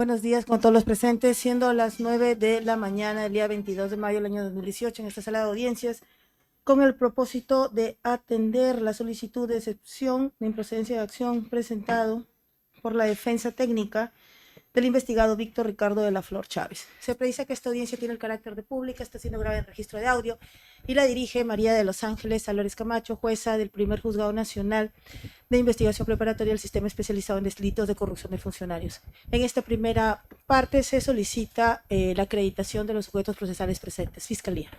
Buenos días con todos los presentes, siendo las 9 de la mañana del día 22 de mayo del año 2018 en esta sala de audiencias, con el propósito de atender la solicitud de excepción de improcedencia de acción presentado por la defensa técnica del investigado Víctor Ricardo de la Flor Chávez. Se precisa que esta audiencia tiene el carácter de pública, está siendo grabada en registro de audio y la dirige María de los Ángeles Álvarez Camacho, jueza del primer Juzgado Nacional de Investigación Preparatoria del Sistema Especializado en Delitos de Corrupción de Funcionarios. En esta primera parte se solicita la acreditación de los sujetos procesales presentes. Fiscalía.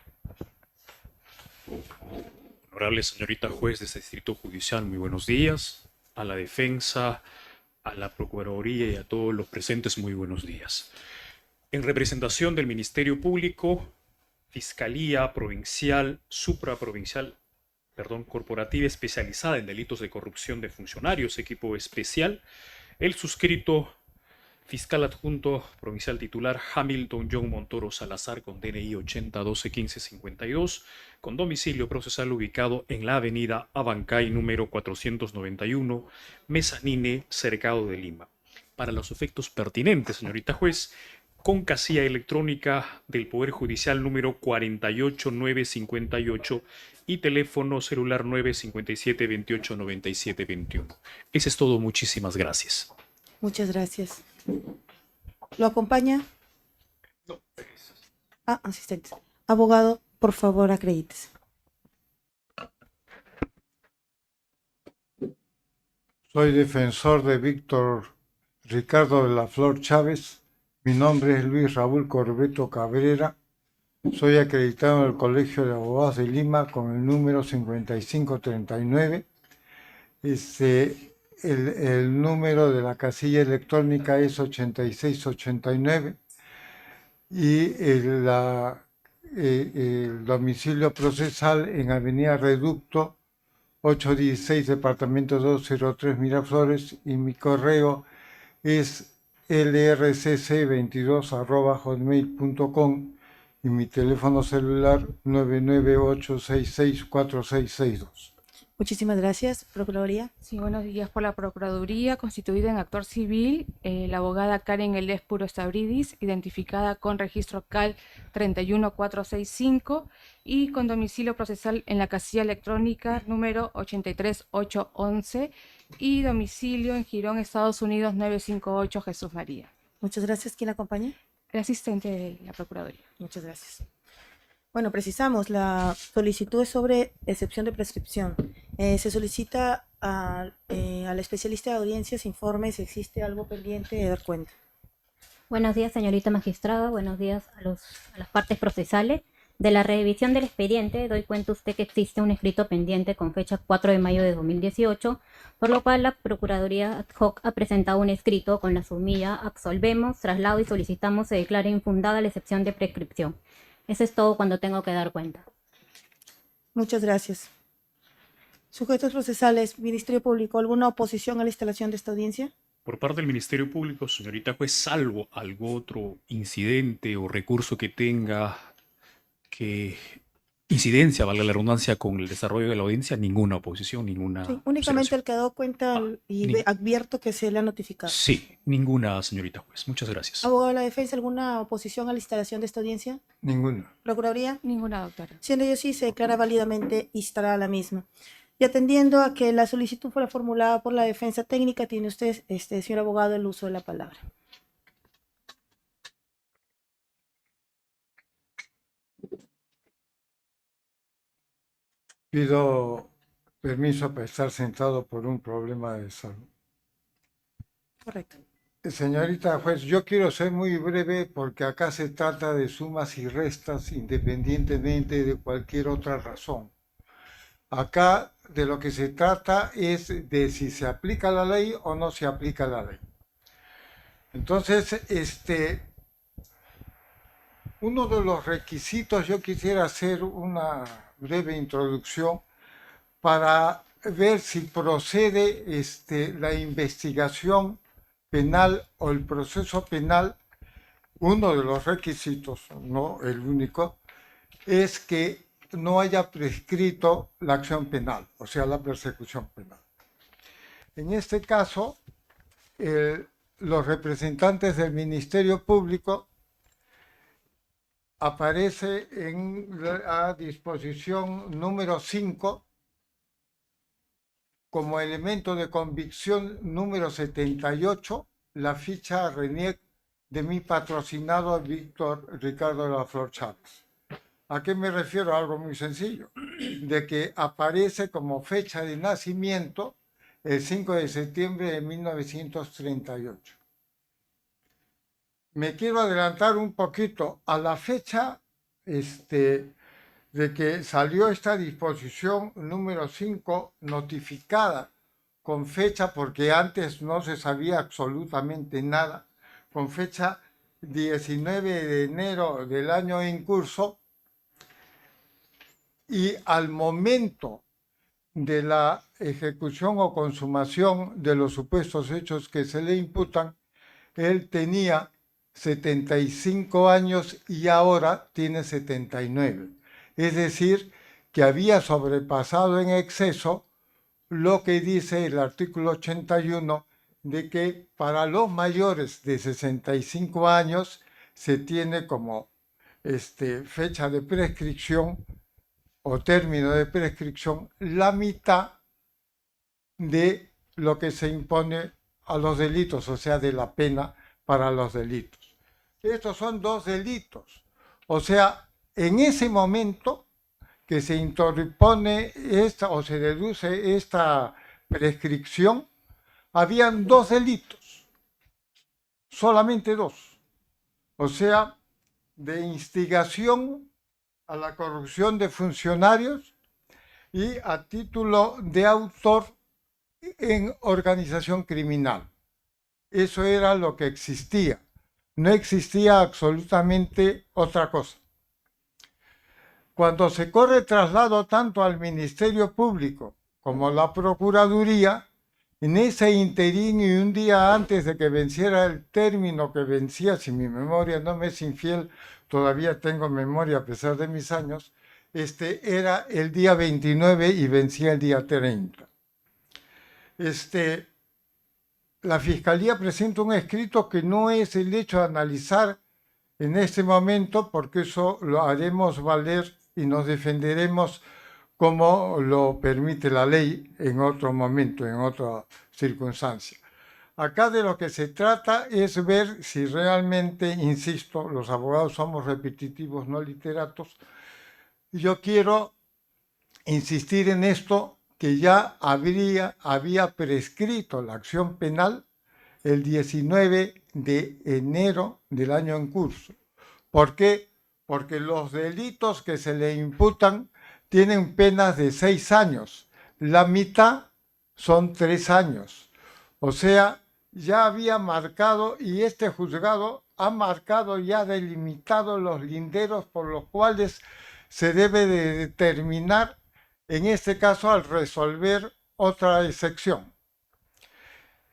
Honorable señorita juez de este distrito judicial, muy buenos días. A la defensa, a la Procuraduría y a todos los presentes, muy buenos días. En representación del Ministerio Público, Fiscalía Provincial, Supraprovincial, Corporativa especializada en delitos de corrupción de funcionarios, equipo especial, el suscrito fiscal adjunto provincial titular Hamilton John Montoro Salazar con DNI 80121552, con domicilio procesal ubicado en la avenida Abancay número 491, Mezanine, Cercado de Lima. Para los efectos pertinentes, señorita juez, con casilla electrónica del Poder Judicial número 48958 y teléfono celular 957-2897-21. Ese es todo, muchísimas gracias. Muchas gracias. ¿Lo acompaña? No. Asistentes. Abogado, por favor, acredítese. Soy defensor de Víctor Ricardo de la Flor Chávez. Mi nombre es Luis Raúl Corbeto Cabrera. Soy acreditado en el Colegio de Abogados de Lima con el número 5539. El número de la casilla electrónica es 8689 y el domicilio procesal en Avenida Reducto 816, Departamento 203, Miraflores, y mi correo es lrcc22@hotmail.com y mi teléfono celular 998664662. Muchísimas gracias. Procuraduría. Sí, buenos días. Por la Procuraduría, constituida en actor civil, la abogada Karen Elespuro Stavridis, identificada con registro CAL 31465 y con domicilio procesal en la casilla electrónica número 83811 y domicilio en Girón, Estados Unidos 958, Jesús María. Muchas gracias. ¿Quién la acompaña? El asistente de la Procuraduría. Muchas gracias. Bueno, precisamos, la solicitud es sobre excepción de prescripción. Se solicita a la especialista de audiencias informe si existe algo pendiente de dar cuenta. Buenos días, señorita magistrada. Buenos días a las partes procesales. De la revisión del expediente, doy cuenta a usted que existe un escrito pendiente con fecha 4 de mayo de 2018, por lo cual la Procuraduría ad hoc ha presentado un escrito con la sumilla absolvemos, traslado y solicitamos se declare infundada la excepción de prescripción. Eso es todo cuando tengo que dar cuenta. Muchas gracias. Sujetos procesales, Ministerio Público, ¿alguna oposición a la instalación de esta audiencia? Por parte del Ministerio Público, señorita juez, salvo algún otro incidente o recurso que tenga que incidencia, valga la redundancia, con el desarrollo de la audiencia, ninguna oposición, ninguna Únicamente observación. el que ha dado cuenta y advierto que se le ha notificado. Sí, ninguna, señorita juez. Muchas gracias. Abogado de la defensa, ¿alguna oposición a la instalación de esta audiencia? Ninguna. Procuraduría. Ninguna, doctora. Siendo yo sí, se declara válidamente instalada la misma. Y atendiendo a que la solicitud fuera formulada por la defensa técnica, tiene usted, señor abogado, el uso de la palabra. Pido permiso para estar sentado por un problema de salud. Correcto. Señorita juez, yo quiero ser muy breve porque acá se trata de sumas y restas independientemente de cualquier otra razón. Acá de lo que se trata es de si se aplica la ley o no se aplica la ley. Entonces, uno de los requisitos, yo quisiera hacer una breve introducción para ver si procede la investigación penal o el proceso penal. Uno de los requisitos, no el único, es que no haya prescrito la acción penal, o sea, la persecución penal. En este caso, los representantes del Ministerio Público aparece en la disposición número 5 como elemento de convicción número 78, la ficha RENIEC de mi patrocinado Víctor Ricardo de la Flor Chávez. ¿A qué me refiero? Algo muy sencillo, de que aparece como fecha de nacimiento el 5 de septiembre de 1938. Me quiero adelantar un poquito a la fecha de que salió esta disposición número 5 notificada con fecha, porque antes no se sabía absolutamente nada, con fecha 19 de enero del año en curso, y al momento de la ejecución o consumación de los supuestos hechos que se le imputan, él tenía 75 años y ahora tiene 79. Es decir, que había sobrepasado en exceso lo que dice el artículo 81 de que para los mayores de 65 años se tiene como fecha de prescripción o término de prescripción la mitad de lo que se impone a los delitos, o sea, de la pena para los delitos. Estos son 2 delitos. O sea, en ese momento que se interpone o se deduce esta prescripción, habían 2 delitos, solamente 2. O sea, de instigación a la corrupción de funcionarios y a título de autor en organización criminal. Eso era lo que existía. No existía absolutamente otra cosa. Cuando se corre traslado tanto al Ministerio Público como a la Procuraduría, en ese interín y un día antes de que venciera el término que vencía, si mi memoria no me es infiel, todavía tengo memoria a pesar de mis años, era el día 29 y vencía el día 30. La Fiscalía presenta un escrito que no es el hecho de analizar en este momento, porque eso lo haremos valer y nos defenderemos como lo permite la ley en otro momento, en otra circunstancia. Acá de lo que se trata es ver si realmente, insisto, los abogados somos repetitivos, no literatos. Yo quiero insistir en esto, que ya había prescrito la acción penal el 19 de enero del año en curso. ¿Por qué? Porque los delitos que se le imputan tienen penas de 6 años. La mitad son 3 años. O sea, ya había marcado, y este juzgado ha marcado ya delimitado los linderos por los cuales se debe de determinar, en este caso, al resolver otra excepción.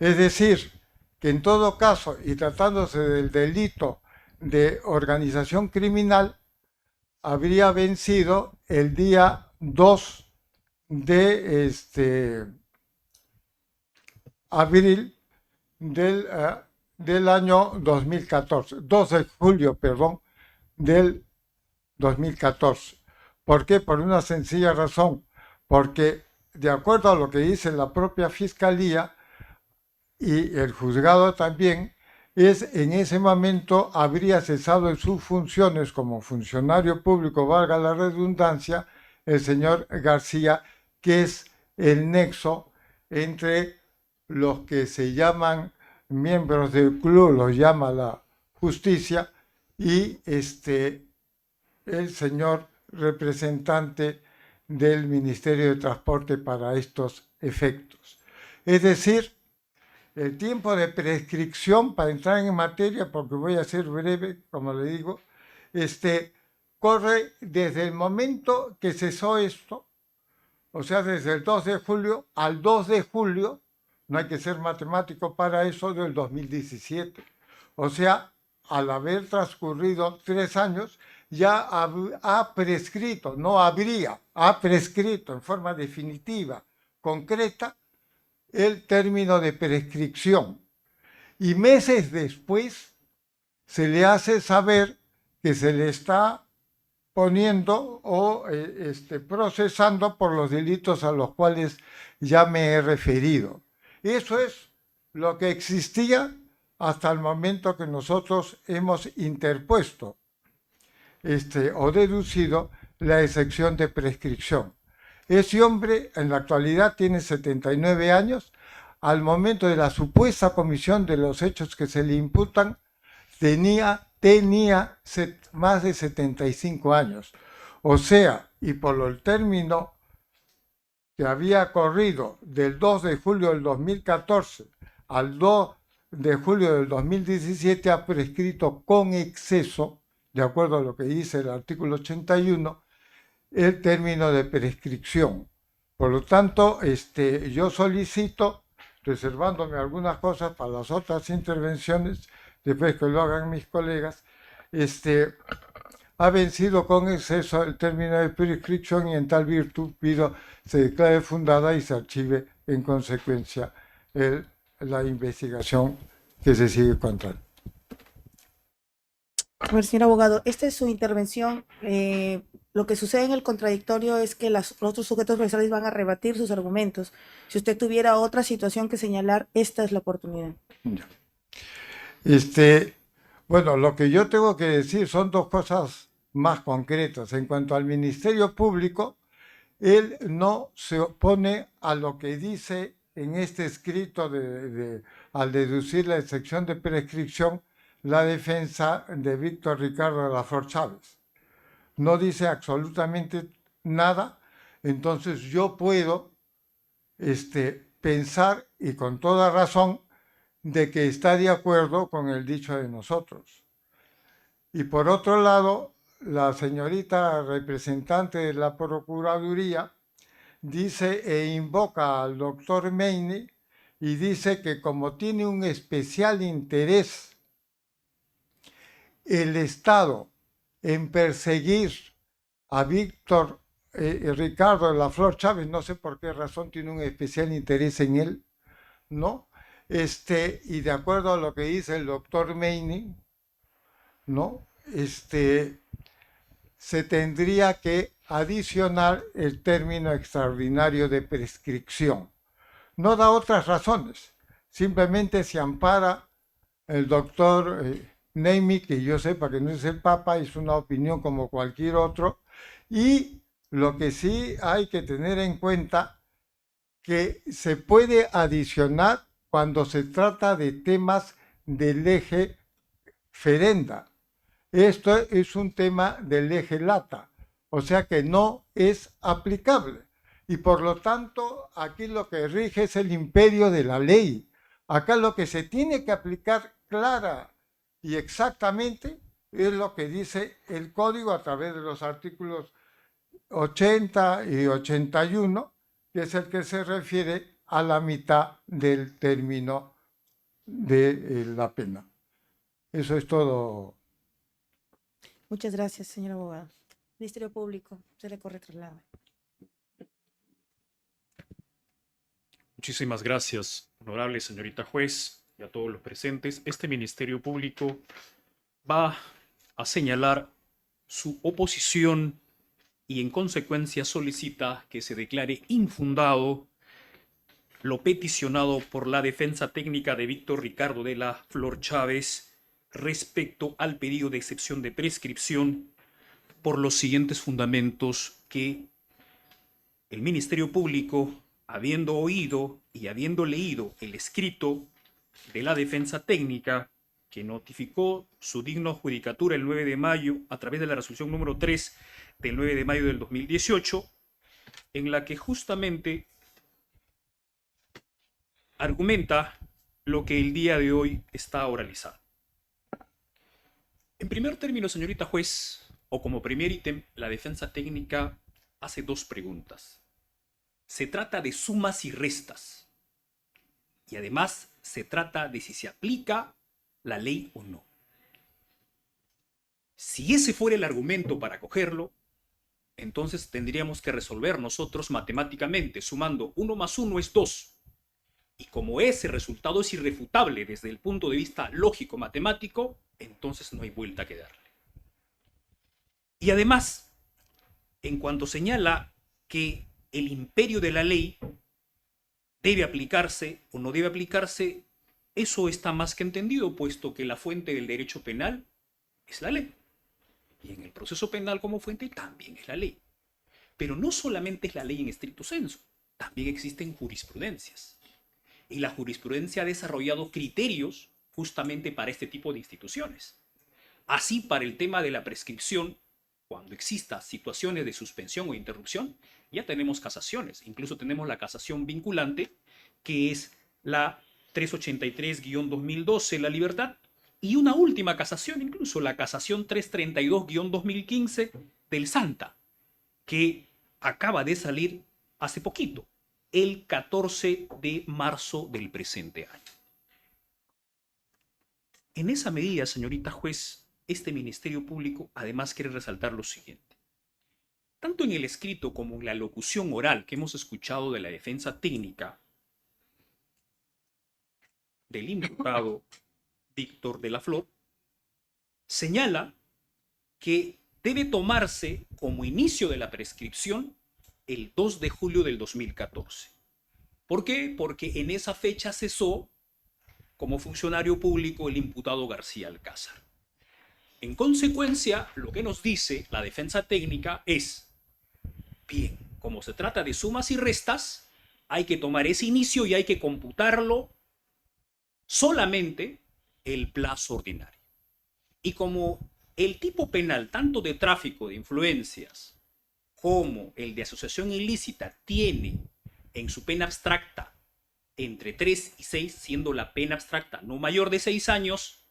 Es decir, que en todo caso, y tratándose del delito de organización criminal, habría vencido el día 2 de abril del año 2014, 2 de julio, perdón, del 2014. ¿Por qué? Por una sencilla razón, porque de acuerdo a lo que dice la propia Fiscalía y el juzgado también, en ese momento habría cesado en sus funciones como funcionario público, valga la redundancia, el señor García, que es el nexo entre los que se llaman miembros del club, los llama la justicia, y el señor representante del Ministerio de Transporte para estos efectos. Es decir, el tiempo de prescripción, para entrar en materia, porque voy a ser breve, como le digo, corre desde el momento que cesó esto, o sea, desde el 2 de julio al 2 de julio, no hay que ser matemático para eso, del 2017. O sea, al haber transcurrido 3 años, ya ha prescrito, no habría, ha prescrito en forma definitiva, concreta, el término de prescripción. y meses después se le hace saber que se le está poniendo o procesando por los delitos a los cuales ya me he referido. Eso es lo que existía hasta el momento que nosotros hemos interpuesto o deducido la excepción de prescripción. Ese hombre en la actualidad tiene 79 años. Al momento de la supuesta comisión de los hechos que se le imputan, tenía más de 75 años. O sea, y por el término que había corrido del 2 de julio del 2014 al 2 de julio del 2017, ha prescrito con exceso, de acuerdo a lo que dice el artículo 81, el término de prescripción. Por lo tanto, yo solicito, reservándome algunas cosas para las otras intervenciones, después que lo hagan mis colegas, ha vencido con exceso el término de prescripción y en tal virtud pido se declare fundada y se archive en consecuencia la investigación que se sigue contra él. A ver, señor abogado, esta es su intervención. Lo que sucede en el contradictorio es que los otros sujetos procesales van a rebatir sus argumentos. Si usted tuviera otra situación que señalar, esta es la oportunidad. Ya. Bueno, lo que yo tengo que decir son dos cosas más concretas. En cuanto al Ministerio Público, él no se opone a lo que dice en este escrito al deducir la excepción de prescripción la defensa de Víctor Ricardo de la Flor Chávez. No dice absolutamente nada, entonces yo puedo pensar, y con toda razón, de que está de acuerdo con el dicho de nosotros. Y por otro lado, la señorita representante de la Procuraduría dice e invoca al doctor Meini y dice que como tiene un especial interés el Estado en perseguir a Víctor Ricardo de la Flor Chávez, no sé por qué razón tiene un especial interés en él, ¿no? Y de acuerdo a lo que dice el doctor Meini, ¿no? Se tendría que adicionar el término extraordinario de prescripción. No da otras razones, simplemente se ampara el doctor Meini, que yo sepa que no es el Papa, es una opinión como cualquier otro, y lo que sí hay que tener en cuenta que se puede adicionar cuando se trata de temas del eje ferenda. Esto es un tema del eje lata, o sea que no es aplicable. Y por lo tanto, aquí lo que rige es el imperio de la ley. Acá lo que se tiene que aplicar clara y exactamente es lo que dice el código a través de los artículos 80 y 81, que es el que se refiere a la mitad del término de la pena. Eso es todo. Muchas gracias, señor abogado. Ministerio Público, se le corre traslado. Muchísimas gracias, honorable señorita juez, y a todos los presentes. Este Ministerio Público va a señalar su oposición y en consecuencia solicita que se declare infundado lo peticionado por la defensa técnica de Víctor Ricardo de la Flor Chávez respecto al pedido de excepción de prescripción por los siguientes fundamentos que el Ministerio Público, habiendo oído y habiendo leído el escrito de la defensa técnica que notificó su digna judicatura el 9 de mayo a través de la resolución número 3 del 9 de mayo del 2018, en la que justamente argumenta lo que el día de hoy está oralizado. En primer término, señorita juez, o como primer ítem, la defensa técnica hace dos preguntas. Se trata de sumas y restas. Y además se trata de si se aplica la ley o no. Si ese fuera el argumento para cogerlo, entonces tendríamos que resolver nosotros matemáticamente, sumando 1 más 1 es 2. Y como ese resultado es irrefutable desde el punto de vista lógico-matemático, entonces no hay vuelta que darle. Y además, en cuanto señala que el imperio de la ley debe aplicarse o no debe aplicarse, eso está más que entendido, puesto que la fuente del derecho penal es la ley. Y en el proceso penal como fuente también es la ley. Pero no solamente es la ley en estricto sensu, también existen jurisprudencias. Y la jurisprudencia ha desarrollado criterios justamente para este tipo de instituciones. Así, para el tema de la prescripción, cuando exista situaciones de suspensión o interrupción, ya tenemos casaciones. Incluso tenemos la casación vinculante, que es la 383-2012, la libertad, y una última casación, incluso la casación 332-2015 del Santa, que acaba de salir hace poquito, el 14 de marzo del presente año. En esa medida, señorita juez, este Ministerio Público además quiere resaltar lo siguiente. Tanto en el escrito como en la locución oral que hemos escuchado de la defensa técnica del imputado Víctor de la Flor, señala que debe tomarse como inicio de la prescripción el 2 de julio del 2014. ¿Por qué? Porque en esa fecha cesó como funcionario público el imputado García Alcázar. En consecuencia, lo que nos dice la defensa técnica es, bien, como se trata de sumas y restas, hay que tomar ese inicio y hay que computarlo solamente el plazo ordinario. Y como el tipo penal, tanto de tráfico de influencias como el de asociación ilícita, tiene en su pena abstracta entre 3 y 6, siendo la pena abstracta no mayor de 6 años,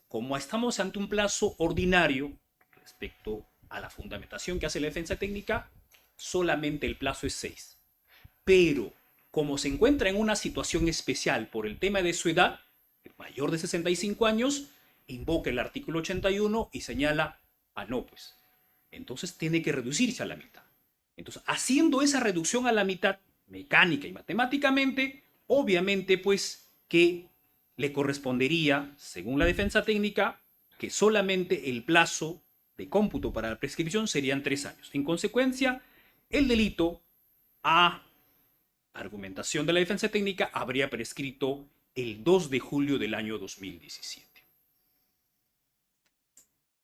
como estamos ante un plazo ordinario respecto a la fundamentación que hace la defensa técnica, solamente el plazo es 6. Pero como se encuentra en una situación especial por el tema de su edad, mayor de 65 años, invoca el artículo 81 y señala, no, pues, entonces tiene que reducirse a la mitad. Entonces, haciendo esa reducción a la mitad, mecánica y matemáticamente, obviamente, pues, que le correspondería, según la defensa técnica, que solamente el plazo de cómputo para la prescripción serían 3 años. En consecuencia, el delito, a argumentación de la defensa técnica, habría prescrito el 2 de julio del año 2017.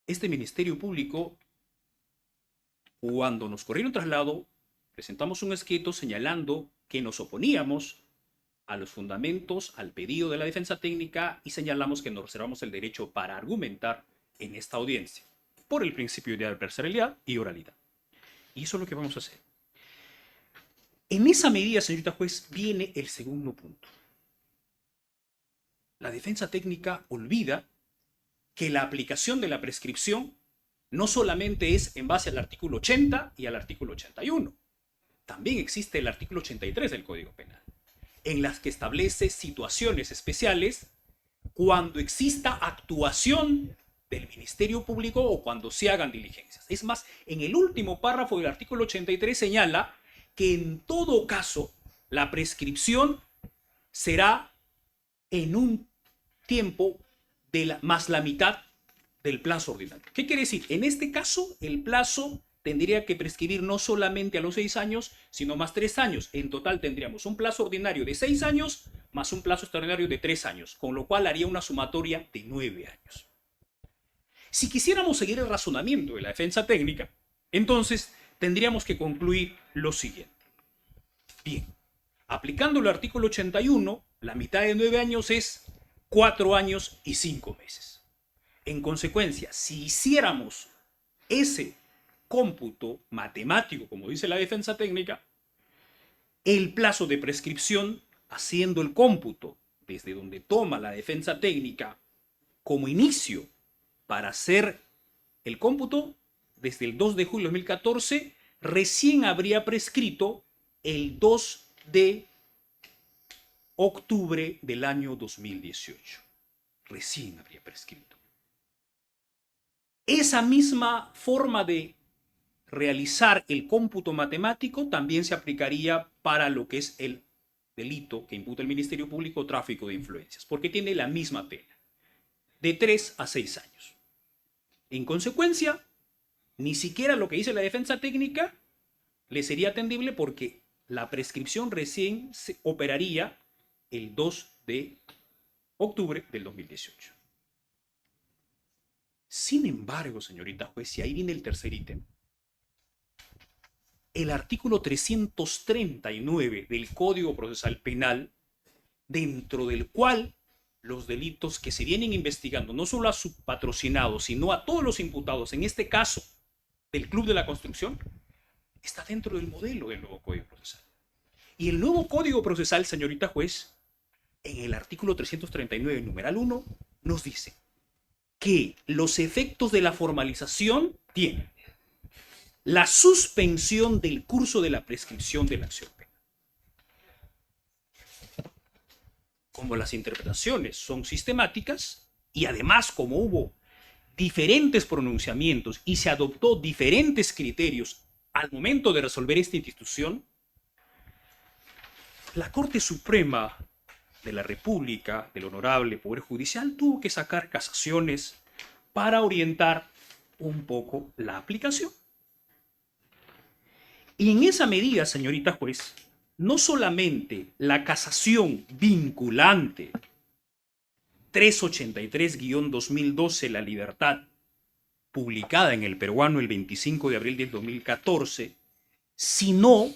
Este Ministerio Público, cuando nos corrieron traslado, presentamos un escrito señalando que nos oponíamos a los fundamentos, al pedido de la defensa técnica y señalamos que nos reservamos el derecho para argumentar en esta audiencia por el principio de adversarialidad y oralidad. Y eso es lo que vamos a hacer. En esa medida, señorita juez, viene el segundo punto. La defensa técnica olvida que la aplicación de la prescripción no solamente es en base al artículo 80 y al artículo 81. También existe el artículo 83 del Código Penal, en las que establece situaciones especiales cuando exista actuación del Ministerio Público o cuando se hagan diligencias. Es más, en el último párrafo del artículo 83 señala que en todo caso la prescripción será en un tiempo más la mitad del plazo ordinario. ¿Qué quiere decir? En este caso, el plazo tendría que prescribir no solamente a los 6 años, sino más 3 años. En total tendríamos un plazo ordinario de 6 años más un plazo extraordinario de 3 años, con lo cual haría una sumatoria de 9 años. Si quisiéramos seguir el razonamiento de la defensa técnica, entonces tendríamos que concluir lo siguiente. Bien, aplicando el artículo 81, la mitad de 9 años es 4 años y 5 meses. En consecuencia, si hiciéramos ese cómputo matemático, como dice la defensa técnica, el plazo de prescripción, haciendo el cómputo desde donde toma la defensa técnica como inicio para hacer el cómputo, desde el 2 de julio de 2014, recién habría prescrito el 2 de octubre del año 2018. Recién habría prescrito. Esa misma forma de realizar el cómputo matemático también se aplicaría para lo que es delito que imputa el Ministerio Público, tráfico de influencias, porque tiene la misma pena, de 3 a 6 años. En consecuencia, ni siquiera lo que dice la defensa técnica le sería atendible porque la prescripción recién se operaría el 2 de octubre del 2018. Sin embargo, señorita juez, y ahí viene el tercer ítem, el artículo 339 del Código Procesal Penal, dentro del cual los delitos que se vienen investigando, no solo a su patrocinado, sino a todos los imputados, en este caso del Club de la Construcción, está dentro del modelo del nuevo Código Procesal. Y el nuevo Código Procesal, señorita juez, en el artículo 339, numeral 1, nos dice que los efectos de la formalización tienen la suspensión del curso de la prescripción de la acción penal. Como las interpretaciones son sistemáticas y además como hubo diferentes pronunciamientos y se adoptó diferentes criterios al momento de resolver esta institución, la Corte Suprema de la República, del Honorable Poder Judicial, tuvo que sacar casaciones para orientar un poco la aplicación. Y en esa medida, señorita juez, no solamente la casación vinculante 383-2012, La Libertad, publicada en El Peruano el 25 de abril del 2014, sino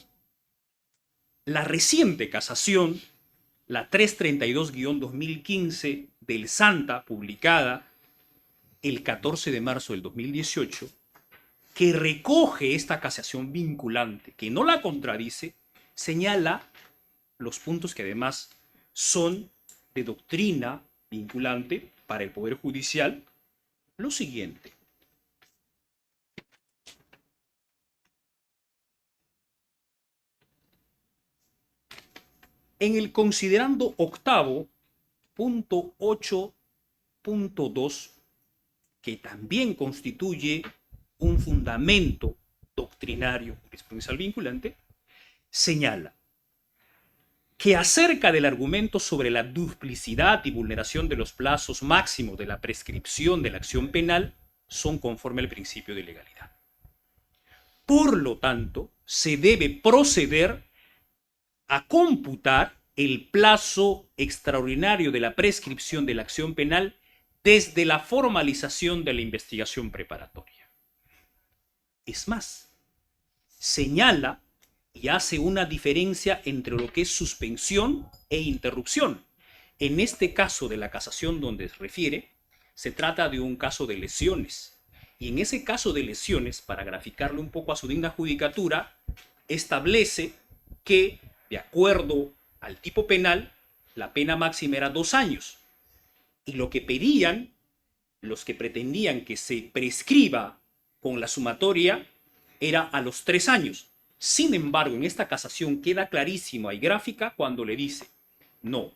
la reciente casación, la 332-2015 del Santa, publicada el 14 de marzo del 2018, que recoge esta casación vinculante, que no la contradice, señala los puntos que además son de doctrina vinculante para el Poder Judicial, lo siguiente. En el considerando octavo, punto 8.2, que también constituye un fundamento doctrinario jurisprudencial vinculante, señala que acerca del argumento sobre la duplicidad y vulneración de los plazos máximos de la prescripción de la acción penal son conforme al principio de legalidad. Por lo tanto, se debe proceder a computar el plazo extraordinario de la prescripción de la acción penal desde la formalización de la investigación preparatoria. Es más, señala y hace una diferencia entre lo que es suspensión e interrupción. En este caso de la casación donde se refiere, se trata de un caso de lesiones. Y en ese caso de lesiones, para graficarlo un poco a su digna judicatura, establece que, de acuerdo al tipo penal, la pena máxima era 2 años. Y lo que pedían, los que pretendían que se prescriba con la sumatoria, era a los 3 años. Sin embargo, en esta casación queda clarísima y gráfica cuando le dice, no,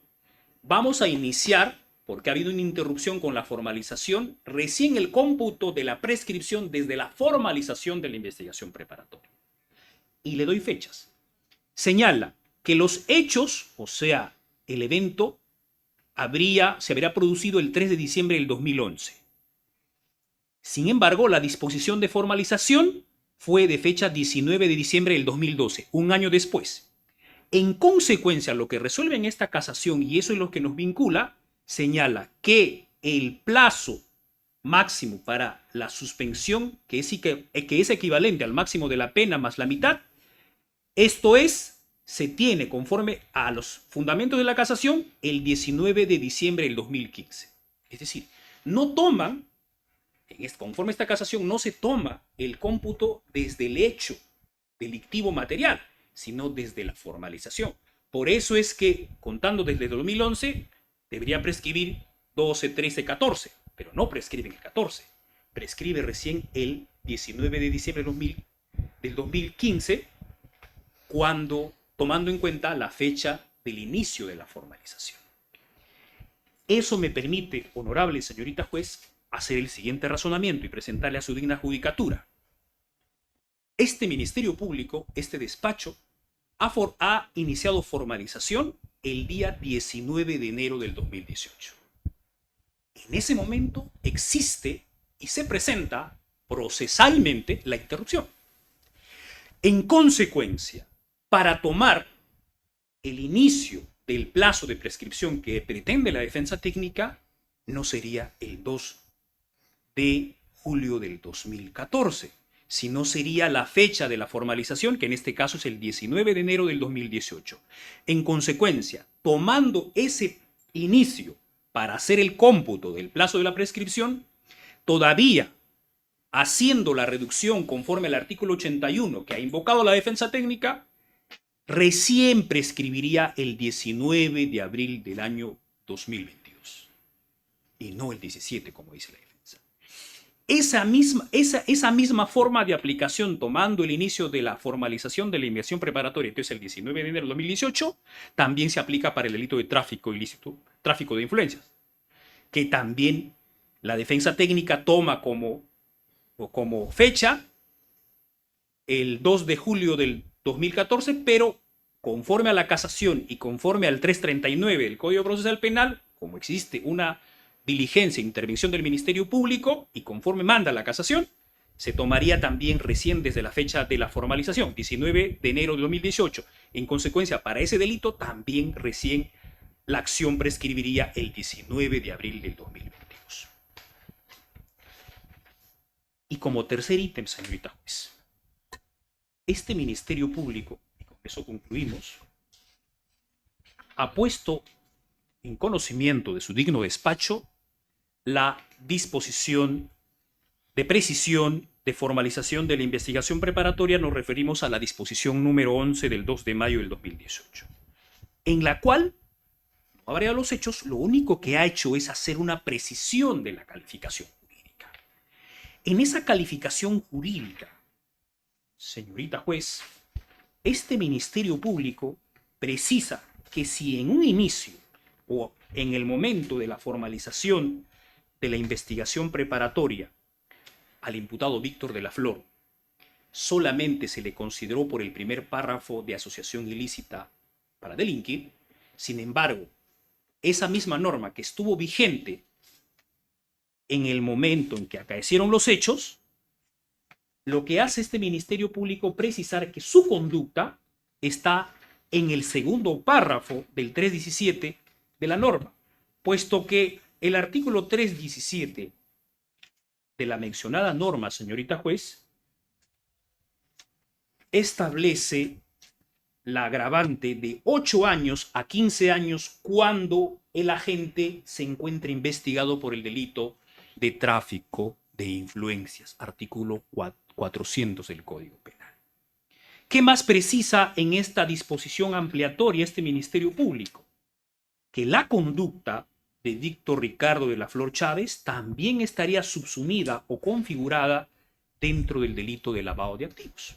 vamos a iniciar, porque ha habido una interrupción con la formalización, recién el cómputo de la prescripción desde la formalización de la investigación preparatoria. Y le doy fechas. Señala que los hechos, o sea, el evento, se habría producido el 3 de diciembre del 2011. Sin embargo, la disposición de formalización fue de fecha 19 de diciembre del 2012, un año después. En consecuencia, lo que resuelve en esta casación, y eso es lo que nos vincula, señala que el plazo máximo para la suspensión, que es equivalente al máximo de la pena más la mitad, esto es, se tiene conforme a los fundamentos de la casación el 19 de diciembre del 2015. Es decir, no toman, conforme a esta casación, no se toma el cómputo desde el hecho delictivo material, sino desde la formalización. Por eso es que, contando desde 2011, debería prescribir 12, 13, 14, pero no prescribe el 14, prescribe recién el 19 de diciembre del 2015, cuando, tomando en cuenta la fecha del inicio de la formalización. Eso me permite, honorable señorita juez, hacer el siguiente razonamiento y presentarle a su digna judicatura. Este Ministerio Público, este despacho, ha iniciado formalización el día 19 de enero del 2018. En ese momento existe y se presenta procesalmente la interrupción. En consecuencia, para tomar el inicio del plazo de prescripción que pretende la defensa técnica, no sería el 2 de julio del 2014, sino sería la fecha de la formalización, que en este caso es el 19 de enero del 2018. En consecuencia, tomando ese inicio para hacer el cómputo del plazo de la prescripción, todavía haciendo la reducción conforme al artículo 81 que ha invocado la defensa técnica, recién prescribiría el 19 de abril del año 2022 y no el 17, como dice la defensa. Esa misma forma de aplicación, tomando el inicio de la formalización de la investigación preparatoria, entonces el 19 de enero de 2018, también se aplica para el delito de tráfico ilícito, tráfico de influencias, que también la defensa técnica toma como fecha el 2 de julio del 2014, pero conforme a la casación y conforme al 339 del Código Procesal Penal, como existe una diligencia e intervención del Ministerio Público y conforme manda la casación, se tomaría también recién desde la fecha de la formalización, 19 de enero de 2018. En consecuencia, para ese delito también recién la acción prescribiría el 19 de abril del 2022. Y como tercer ítem, señorita juez, este Ministerio Público, y con eso concluimos, ha puesto en conocimiento de su digno despacho la disposición de precisión de formalización de la investigación preparatoria. Nos referimos a la disposición número 11 del 2 de mayo del 2018, en la cual, no habría los hechos, lo único que ha hecho es hacer una precisión de la calificación jurídica. En esa calificación jurídica, señorita juez, este Ministerio Público precisa que si en un inicio o en el momento de la formalización de la investigación preparatoria al imputado Víctor de la Flor solamente se le consideró por el primer párrafo de asociación ilícita para delinquir, sin embargo, esa misma norma que estuvo vigente en el momento en que acaecieron los hechos, lo que hace este Ministerio Público precisar que su conducta está en el segundo párrafo del 317 de la norma, puesto que el artículo 317 de la mencionada norma, señorita juez, establece la agravante de 8 años a 15 años cuando el agente se encuentre investigado por el delito de tráfico de influencias, artículo 400 del Código Penal. ¿Qué más precisa en esta disposición ampliatoria este Ministerio Público? Que la conducta de Víctor Ricardo de la Flor Chávez también estaría subsumida o configurada dentro del delito de lavado de activos.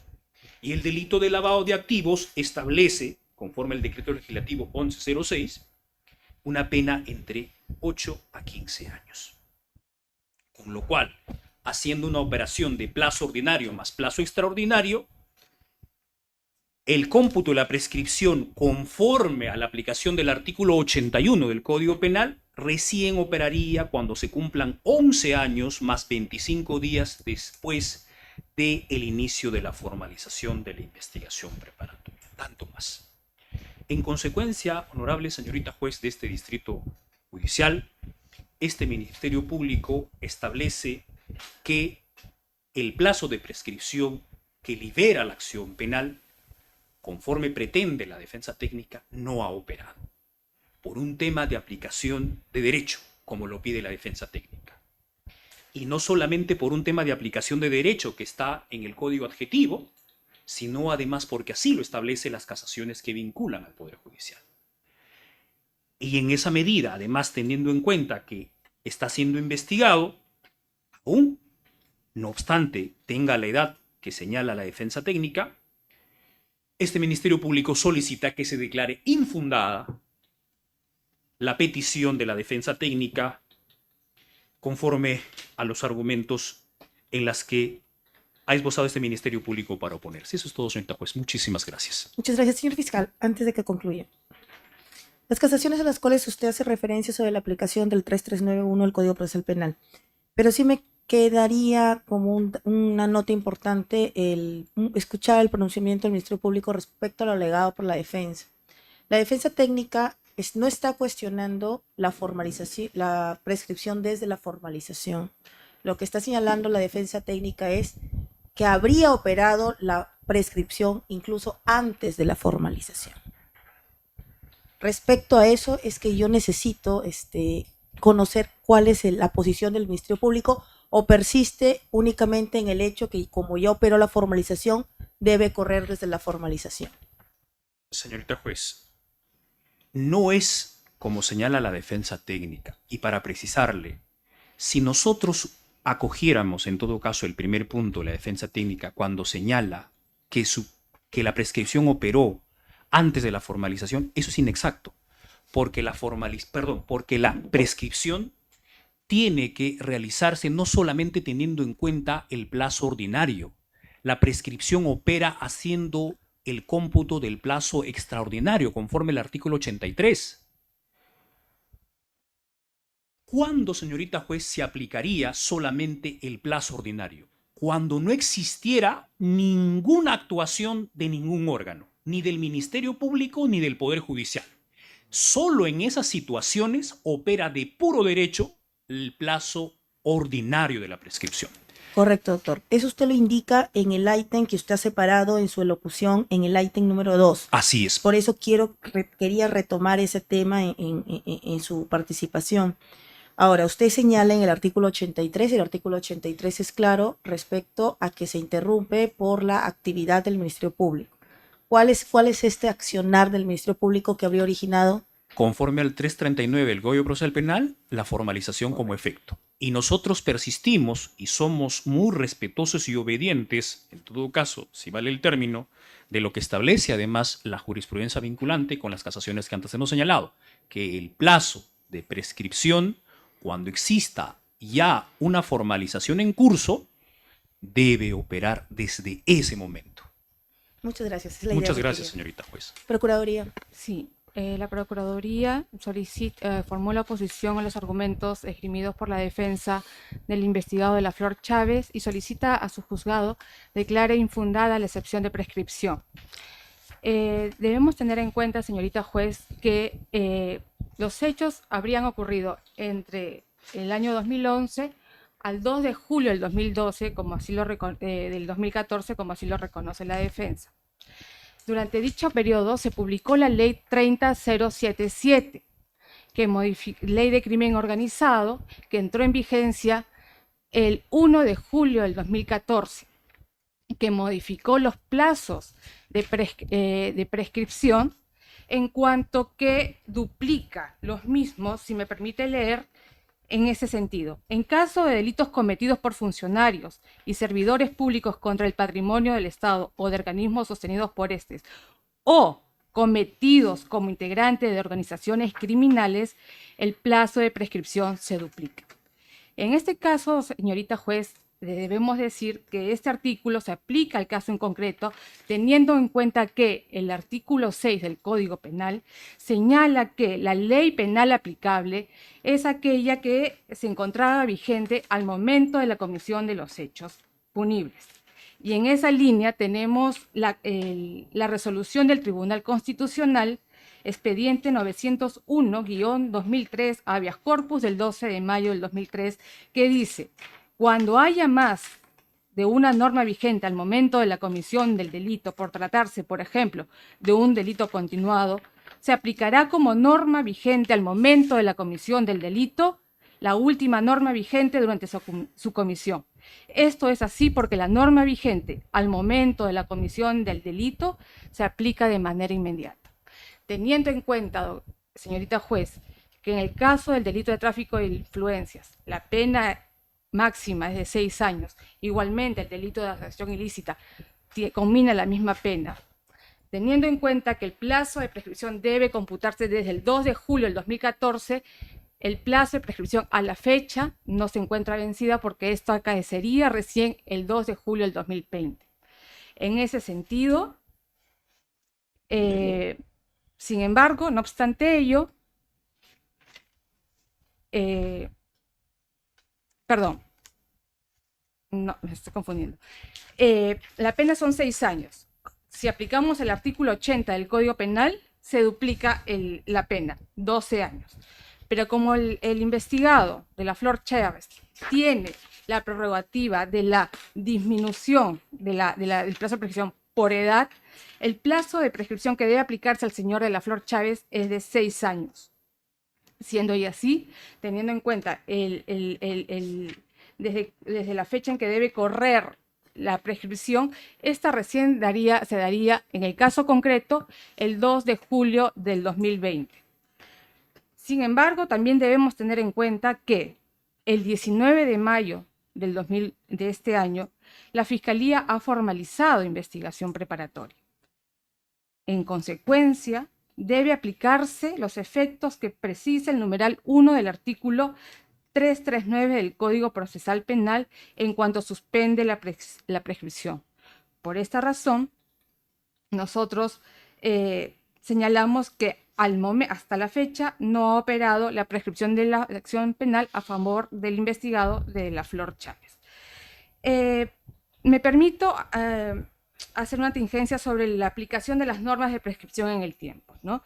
Y el delito de lavado de activos establece, conforme al decreto legislativo 1106, una pena entre 8 a 15 años. Con lo cual, haciendo una operación de plazo ordinario más plazo extraordinario, el cómputo de la prescripción conforme a la aplicación del artículo 81 del Código Penal recién operaría cuando se cumplan 11 años más 25 días después del inicio de la formalización de la investigación preparatoria. Tanto más. En consecuencia, honorable señorita juez de este distrito judicial, este Ministerio Público establece que el plazo de prescripción que libera la acción penal, conforme pretende la defensa técnica, no ha operado, por un tema de aplicación de derecho, como lo pide la defensa técnica. Y no solamente por un tema de aplicación de derecho que está en el Código Adjetivo, sino además porque así lo establecen las casaciones que vinculan al Poder Judicial. Y en esa medida, además teniendo en cuenta que está siendo investigado, aún, no obstante, tenga la edad que señala la defensa técnica, este Ministerio Público solicita que se declare infundada la petición de la defensa técnica conforme a los argumentos en las que ha esbozado este Ministerio Público para oponerse. Eso es todo, señorita juez. Muchísimas gracias. Muchas gracias, señor fiscal. Antes de que concluya. Las casaciones a las cuales usted hace referencia sobre la aplicación del 3391 del Código Procesal Penal. Pero sí me quedaría como una nota importante el escuchar el pronunciamiento del Ministerio Público respecto a lo alegado por la defensa. La defensa técnica no está cuestionando la formalización, la prescripción desde la formalización. Lo que está señalando la defensa técnica es que habría operado la prescripción incluso antes de la formalización. Respecto a eso es que yo necesito conocer cuál es la posición del Ministerio Público, o persiste únicamente en el hecho que como ya operó la formalización, debe correr desde la formalización. Señorita juez, no es como señala la defensa técnica. Y para precisarle, si nosotros acogiéramos en todo caso el primer punto de la defensa técnica cuando señala que la prescripción operó antes de la formalización, eso es inexacto, porque la prescripción tiene que realizarse no solamente teniendo en cuenta el plazo ordinario. La prescripción opera haciendo el cómputo del plazo extraordinario, conforme al artículo 83. ¿Cuándo, señorita juez, se aplicaría solamente el plazo ordinario? Cuando no existiera ninguna actuación de ningún órgano, ni del Ministerio Público ni del Poder Judicial. Solo en esas situaciones opera de puro derecho el plazo ordinario de la prescripción. Correcto, doctor. Eso usted lo indica en el ítem que usted ha separado en su elocución, en el ítem número 2. Así es. Por eso quería retomar ese tema en su participación. Ahora, usted señala en el artículo 83, y el artículo 83 es claro respecto a que se interrumpe por la actividad del Ministerio Público. ¿Cuál es este accionar del Ministerio Público que habría originado? Conforme al 339 del Código Procesal Penal, la formalización como efecto. Y nosotros persistimos y somos muy respetuosos y obedientes, en todo caso, si vale el término, de lo que establece además la jurisprudencia vinculante con las casaciones que antes hemos señalado, que el plazo de prescripción, cuando exista ya una formalización en curso, debe operar desde ese momento. Muchas gracias. Es la Muchas idea gracias, que señorita juez. Procuraduría. Sí, la Procuraduría formó la oposición a los argumentos esgrimidos por la defensa del investigado de la Flor Chávez y solicita a su juzgado declare infundada la excepción de prescripción. Debemos tener en cuenta, señorita juez, que los hechos habrían ocurrido entre el año 2011 al 2 de julio del 2012, del 2014, como así lo reconoce la defensa. Durante dicho periodo se publicó la Ley 30077, Ley de Crimen Organizado, que entró en vigencia el 1 de julio del 2014, que modificó los plazos de prescripción en cuanto que duplica los mismos, si me permite leer, en ese sentido. En caso de delitos cometidos por funcionarios y servidores públicos contra el patrimonio del Estado o de organismos sostenidos por estos, o cometidos como integrante de organizaciones criminales, el plazo de prescripción se duplica. En este caso, señorita juez, debemos decir que este artículo se aplica al caso en concreto, teniendo en cuenta que el artículo 6 del Código Penal señala que la ley penal aplicable es aquella que se encontraba vigente al momento de la comisión de los hechos punibles. Y en esa línea tenemos la resolución del Tribunal Constitucional, expediente 901-2003, habeas corpus del 12 de mayo del 2003, que dice: cuando haya más de una norma vigente al momento de la comisión del delito, por tratarse, por ejemplo, de un delito continuado, se aplicará como norma vigente al momento de la comisión del delito la última norma vigente durante su comisión. Esto es así porque la norma vigente al momento de la comisión del delito se aplica de manera inmediata. Teniendo en cuenta, señorita juez, que en el caso del delito de tráfico de influencias, la pena máxima es de 6 años. Igualmente, el delito de asociación ilícita combina la misma pena. Teniendo en cuenta que el plazo de prescripción debe computarse desde el 2 de julio del 2014, El plazo de prescripción a la fecha no se encuentra vencida porque esto acaecería recién el 2 de julio del 2020. En ese sentido, sin embargo, no obstante ello, perdón, no, me estoy confundiendo. La pena son 6 años. Si aplicamos el artículo 80 del Código Penal, se duplica la pena, 12 años. Pero como el investigado de la Flor Chávez tiene la prerrogativa de la disminución del plazo de prescripción por edad, el plazo de prescripción que debe aplicarse al señor de la Flor Chávez es de 6 años. Siendo y así, teniendo en cuenta desde la fecha en que debe correr la prescripción, esta recién se daría, en el caso concreto, el 2 de julio del 2020. Sin embargo, también debemos tener en cuenta que el 19 de mayo de este año, la Fiscalía ha formalizado investigación preparatoria. En consecuencia, debe aplicarse los efectos que precisa el numeral 1 del artículo 339 del Código Procesal Penal en cuanto suspende la prescripción. Por esta razón, nosotros señalamos que hasta la fecha no ha operado la prescripción de la acción penal a favor del investigado de la Flor Chávez. Me permito hacer una tingencia sobre la aplicación de las normas de prescripción en el tiempo, ¿no?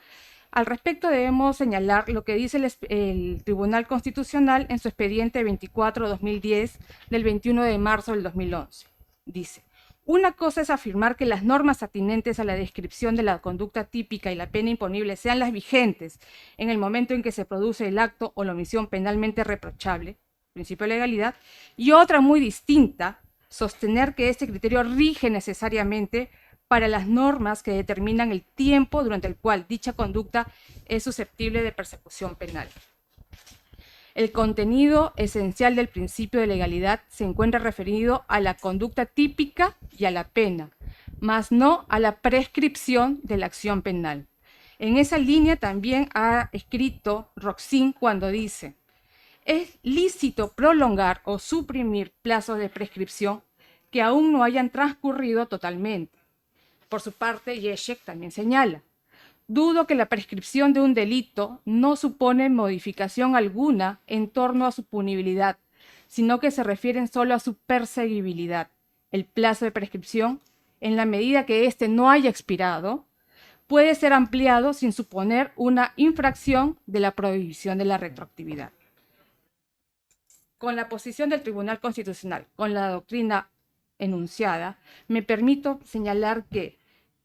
Al respecto debemos señalar lo que dice el Tribunal Constitucional en su expediente 24/2010 del 21 de marzo del 2011. Dice: una cosa es afirmar que las normas atinentes a la descripción de la conducta típica y la pena imponible sean las vigentes en el momento en que se produce el acto o la omisión penalmente reprochable, principio de legalidad, y otra muy distinta, sostener que este criterio rige necesariamente para las normas que determinan el tiempo durante el cual dicha conducta es susceptible de persecución penal. El contenido esencial del principio de legalidad se encuentra referido a la conducta típica y a la pena, mas no a la prescripción de la acción penal. En esa línea también ha escrito Roxin cuando dice: es lícito prolongar o suprimir plazos de prescripción que aún no hayan transcurrido totalmente. Por su parte, Yeshek también señala: dudo que la prescripción de un delito no supone modificación alguna en torno a su punibilidad, sino que se refieren solo a su perseguibilidad. El plazo de prescripción, en la medida que éste no haya expirado, puede ser ampliado sin suponer una infracción de la prohibición de la retroactividad. Con la posición del Tribunal Constitucional, con la doctrina enunciada, me permito señalar que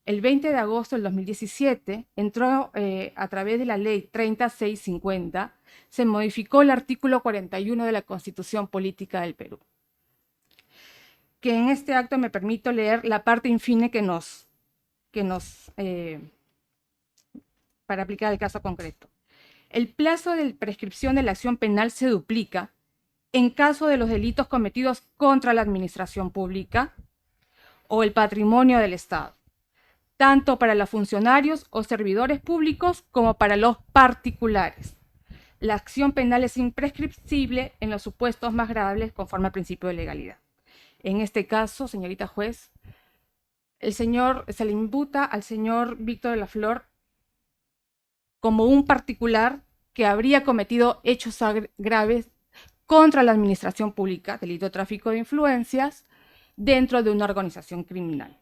el 20 de agosto del 2017 entró a través de la ley 3650, se modificó el artículo 41 de la Constitución Política del Perú. Que en este acto me permito leer la parte infine para aplicar el caso concreto. El plazo de prescripción de la acción penal se duplica en caso de los delitos cometidos contra la administración pública o el patrimonio del Estado, tanto para los funcionarios o servidores públicos como para los particulares. La acción penal es imprescriptible en los supuestos más graves conforme al principio de legalidad. En este caso, señorita juez, se le imputa al señor Víctor de la Flor como un particular que habría cometido hechos graves contra la administración pública, delito de tráfico de influencias, dentro de una organización criminal.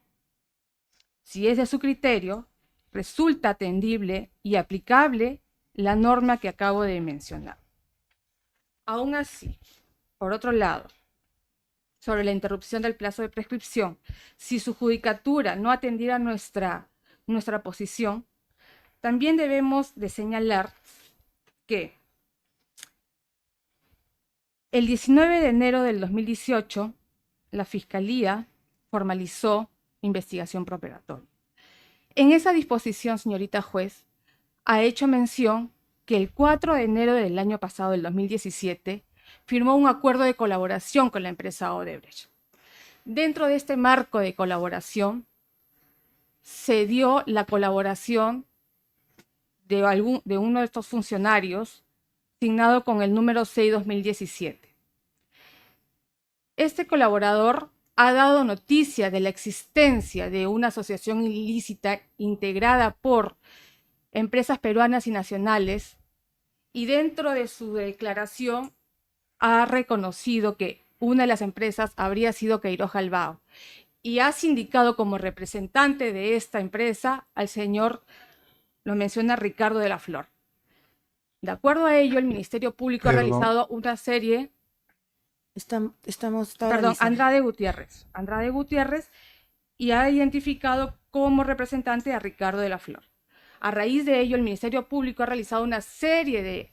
Si es de su criterio, resulta atendible y aplicable la norma que acabo de mencionar. Aún así, por otro lado, sobre la interrupción del plazo de prescripción, si su judicatura no atendiera nuestra posición, también debemos de señalar que el 19 de enero del 2018, la Fiscalía formalizó investigación preparatoria. En esa disposición, señorita juez, ha hecho mención que el 4 de enero del año pasado, del 2017, firmó un acuerdo de colaboración con la empresa Odebrecht. Dentro de este marco de colaboración, se dio la colaboración de uno de estos funcionarios signado con el número 6/2017. Este colaborador ha dado noticia de la existencia de una asociación ilícita integrada por empresas peruanas y nacionales, y dentro de su declaración ha reconocido que una de las empresas habría sido Queiroz Galbao y ha sindicado como representante de esta empresa al señor, lo menciona Ricardo de la Flor. De acuerdo a ello, el Ministerio Público ha realizado una serie... Andrade Gutiérrez, y ha identificado como representante a Ricardo de la Flor. A raíz de ello, el Ministerio Público ha realizado una serie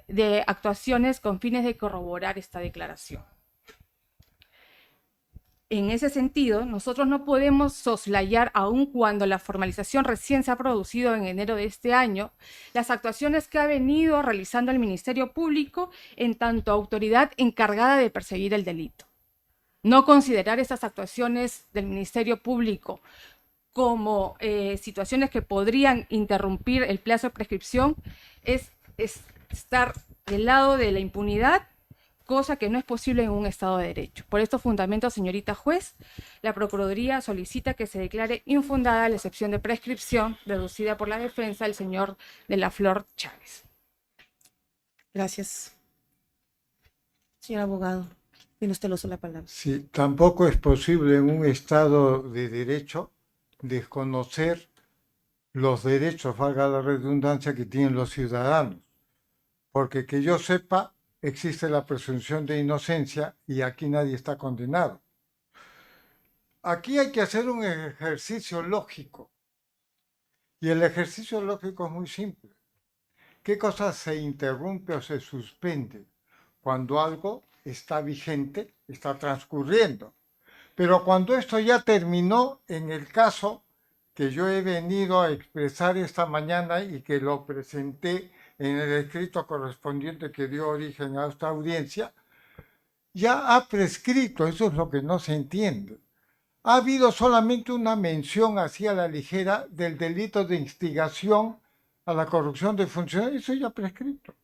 de actuaciones con fines de corroborar esta declaración. En ese sentido, nosotros no podemos soslayar, aun cuando la formalización recién se ha producido en enero de este año, las actuaciones que ha venido realizando el Ministerio Público en tanto autoridad encargada de perseguir el delito. No considerar estas actuaciones del Ministerio Público como situaciones que podrían interrumpir el plazo de prescripción es estar del lado de la impunidad, cosa que no es posible en un Estado de Derecho. Por estos fundamentos, señorita juez, la Procuraduría solicita que se declare infundada la excepción de prescripción deducida por la defensa del señor de la Flor Chávez. Gracias. Señor abogado, tiene usted el uso de la palabra. Sí, tampoco es posible en un Estado de Derecho desconocer los derechos, valga la redundancia, que tienen los ciudadanos. Porque que yo sepa, existe la presunción de inocencia y aquí nadie está condenado. Aquí hay que hacer un ejercicio lógico. Y el ejercicio lógico es muy simple. ¿Qué cosa se interrumpe o se suspende cuando algo está vigente, está transcurriendo? Pero cuando esto ya terminó, en el caso que yo he venido a expresar esta mañana y que lo presenté en el escrito correspondiente que dio origen a esta audiencia, ya ha prescrito, eso es lo que no se entiende. Ha habido solamente una mención así a la ligera del delito de instigación a la corrupción de funcionarios, eso ya ha prescrito.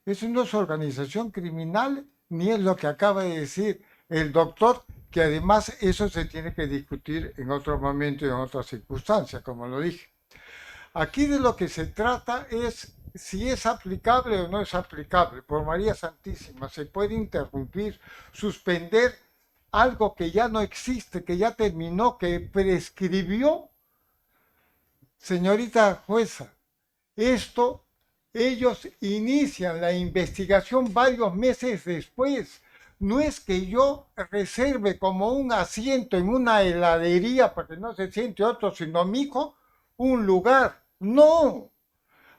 Eso no es organización criminal, ni es lo que acaba de decir el doctor, que además eso se tiene que discutir en otro momento y en otras circunstancias, como lo dije. Aquí de lo que se trata es si es aplicable o no es aplicable. Por María Santísima, se puede interrumpir, suspender algo que ya no existe, que ya terminó, que prescribió. Señorita jueza, ellos inician la investigación varios meses después. No es que yo reserve como un asiento en una heladería para que no se siente otro, sino mi hijo, un lugar. No.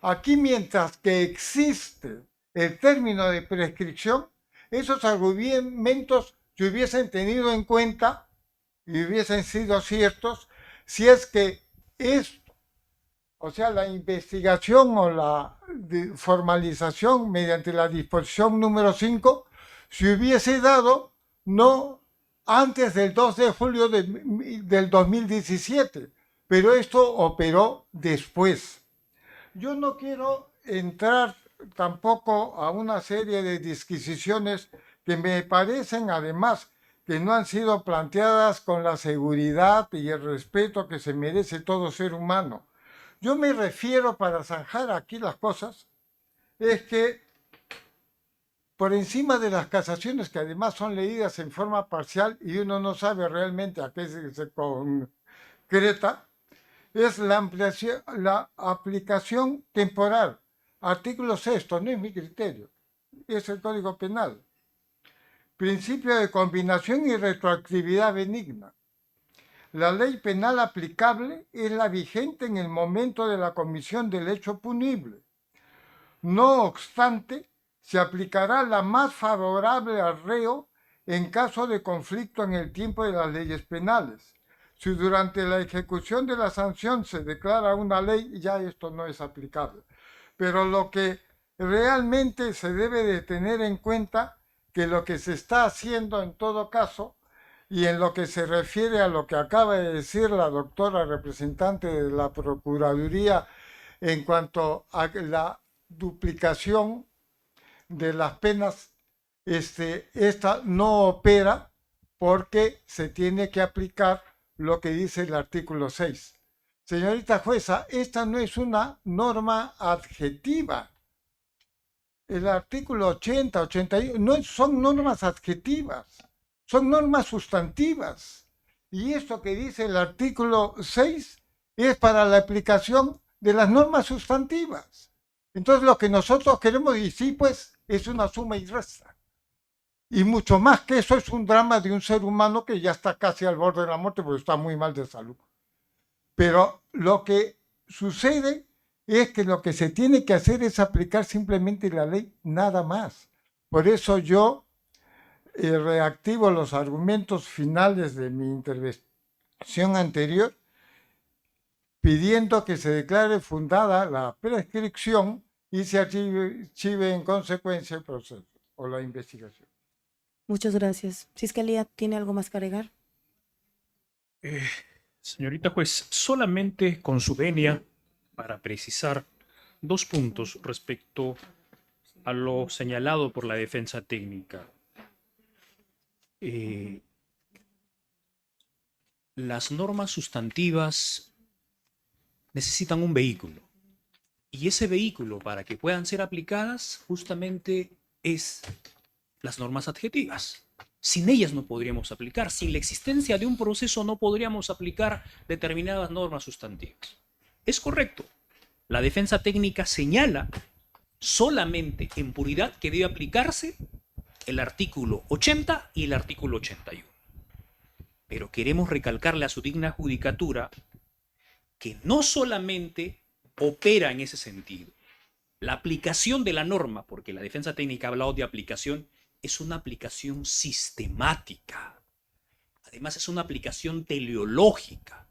Aquí, mientras que existe el término de prescripción, esos argumentos se hubiesen tenido en cuenta y hubiesen sido ciertos si es que esto, o sea, la investigación o la formalización mediante la disposición número 5, se hubiese dado no antes del 2 de julio del 2017, pero esto operó después. Yo no quiero entrar tampoco a una serie de disquisiciones que me parecen además que no han sido planteadas con la seguridad y el respeto que se merece todo ser humano. Yo me refiero, para zanjar aquí las cosas, es que por encima de las casaciones, que además son leídas en forma parcial y uno no sabe realmente a qué se concreta, es la aplicación temporal. Artículo 6, no es mi criterio, es el Código Penal. Principio de combinación y retroactividad benigna. La ley penal aplicable es la vigente en el momento de la comisión del hecho punible. No obstante, se aplicará la más favorable al reo en caso de conflicto en el tiempo de las leyes penales. Si durante la ejecución de la sanción se declara una ley, ya esto no es aplicable. Pero lo que realmente se debe de tener en cuenta, que lo que se está haciendo en todo caso, y en lo que se refiere a lo que acaba de decir la doctora representante de la Procuraduría en cuanto a la duplicación de las penas, esta no opera porque se tiene que aplicar lo que dice el artículo 6. Señorita jueza, esta no es una norma adjetiva. El artículo 80, 81, no son normas adjetivas, son normas sustantivas. Y esto que dice el artículo 6 es para la aplicación de las normas sustantivas. Entonces lo que nosotros queremos, y sí, pues, es una suma y resta. Y mucho más que eso, es un drama de un ser humano que ya está casi al borde de la muerte porque está muy mal de salud. Pero lo que sucede es que lo que se tiene que hacer es aplicar simplemente la ley, nada más. Por eso yo reactivo los argumentos finales de mi intervención anterior, pidiendo que se declare fundada la prescripción y se archive en consecuencia el proceso o la investigación. Muchas gracias. Fiscalía, ¿tiene algo más que agregar? Señorita juez, solamente con su venia para precisar 2 puntos respecto a lo señalado por la defensa técnica. Las normas sustantivas necesitan un vehículo. Y ese vehículo, para que puedan ser aplicadas, justamente es las normas adjetivas. Sin ellas no podríamos aplicar. Sin la existencia de un proceso no podríamos aplicar determinadas normas sustantivas. Es correcto. La defensa técnica señala solamente en puridad que debe aplicarse el artículo 80 y el artículo 81. Pero queremos recalcarle a su digna judicatura que no solamente opera en ese sentido. La aplicación de la norma, porque la defensa técnica ha hablado de aplicación, es una aplicación sistemática. Además, es una aplicación teleológica.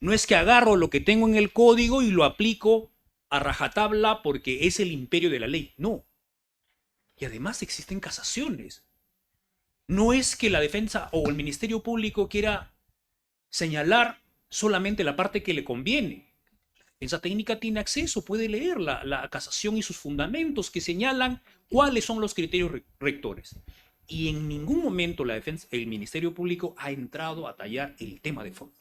No es que agarro lo que tengo en el código y lo aplico a rajatabla porque es el imperio de la ley. No. Y además existen casaciones. No es que la defensa o el Ministerio Público quiera señalar solamente la parte que le conviene. La defensa técnica tiene acceso, puede leer la casación y sus fundamentos que señalan cuáles son los criterios rectores. Y en ningún momento el Ministerio Público ha entrado a tallar el tema de fondo.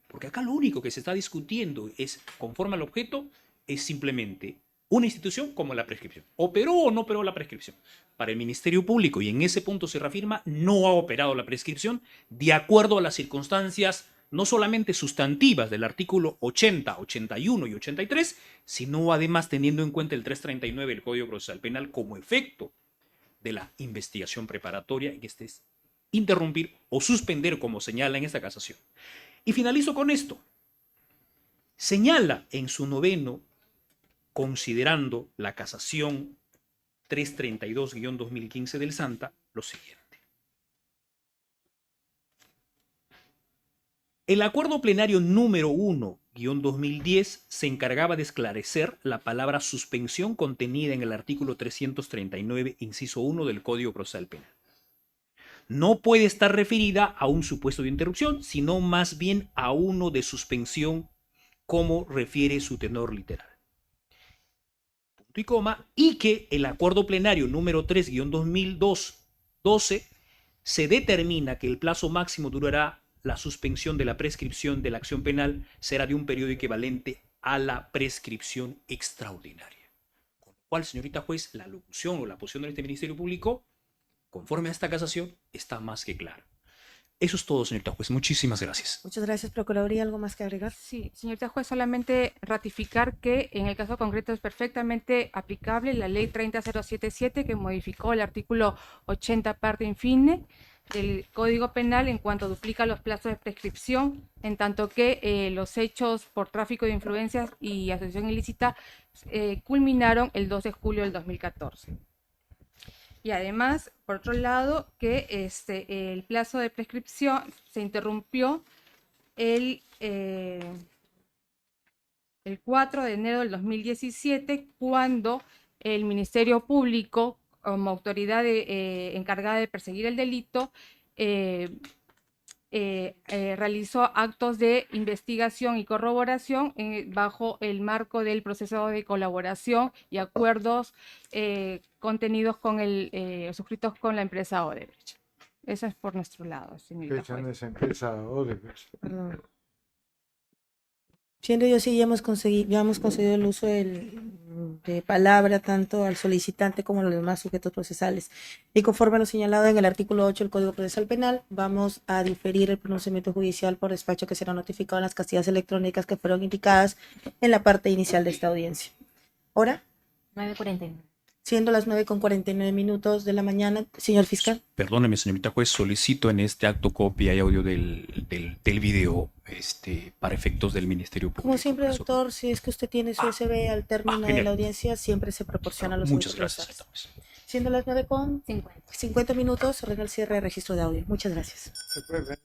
Porque acá lo único que se está discutiendo es, conforme al objeto, es simplemente una institución como la prescripción. ¿Operó o no operó la prescripción? Para el Ministerio Público, y en ese punto se reafirma, no ha operado la prescripción de acuerdo a las circunstancias no solamente sustantivas del artículo 80, 81 y 83, sino además teniendo en cuenta el 339 del Código Procesal Penal como efecto de la investigación preparatoria, que este es interrumpir o suspender, como señala en esta casación. Y finalizo con esto. Señala en su noveno, considerando la casación 332-2015 del Santa, lo siguiente. El acuerdo plenario número 1-2010 se encargaba de esclarecer la palabra suspensión contenida en el artículo 339, inciso 1 del Código Procesal Penal. No puede estar referida a un supuesto de interrupción, sino más bien a uno de suspensión, como refiere su tenor literal. Punto y coma, y que el acuerdo plenario número 3-2012 se determina que el plazo máximo durará la suspensión de la prescripción de la acción penal será de un periodo equivalente a la prescripción extraordinaria. Con lo cual, señorita juez, la locución o la posición de este Ministerio Público, conforme a esta casación, está más que clara. Eso es todo, señorita juez. Muchísimas gracias. Muchas gracias, Procuraduría. ¿Algo más que agregar? Sí, señorita juez, solamente ratificar que en el caso concreto es perfectamente aplicable la ley 30077 que modificó el artículo 80 parte infine del Código Penal en cuanto duplica los plazos de prescripción, en tanto que los hechos por tráfico de influencias y asociación ilícita culminaron el 2 de julio del 2014. Y además, por otro lado, que el plazo de prescripción se interrumpió el 4 de enero del 2017, cuando el Ministerio Público, como autoridad encargada de perseguir el delito, realizó actos de investigación y corroboración bajo el marco del proceso de colaboración y acuerdos contenidos con suscritos con la empresa Odebrecht. Eso es por nuestro lado, señorita Fecha en juez. esa empresa Odebrecht. Perdón. Siendo yo sí, ya hemos concedido el uso de palabra tanto al solicitante como a los demás sujetos procesales. Y conforme a lo señalado en el artículo 8 del Código Procesal Penal, vamos a diferir el pronunciamiento judicial por despacho que será notificado en las casillas electrónicas que fueron indicadas en la parte inicial de esta audiencia. Hora, 9:49. siendo las 9:49 de la mañana, señor fiscal. Perdóneme, señorita juez, solicito en este acto copia y audio del video para efectos del Ministerio Público. Como siempre, Por eso- doctor, si es que usted tiene su USB al término de genial. la audiencia, siempre se proporciona a los Muchas sujetos gracias, procesales. señorita juez. Siendo las 9:50, 50. ordena el cierre de registro de audio. Muchas gracias. Se puede venir.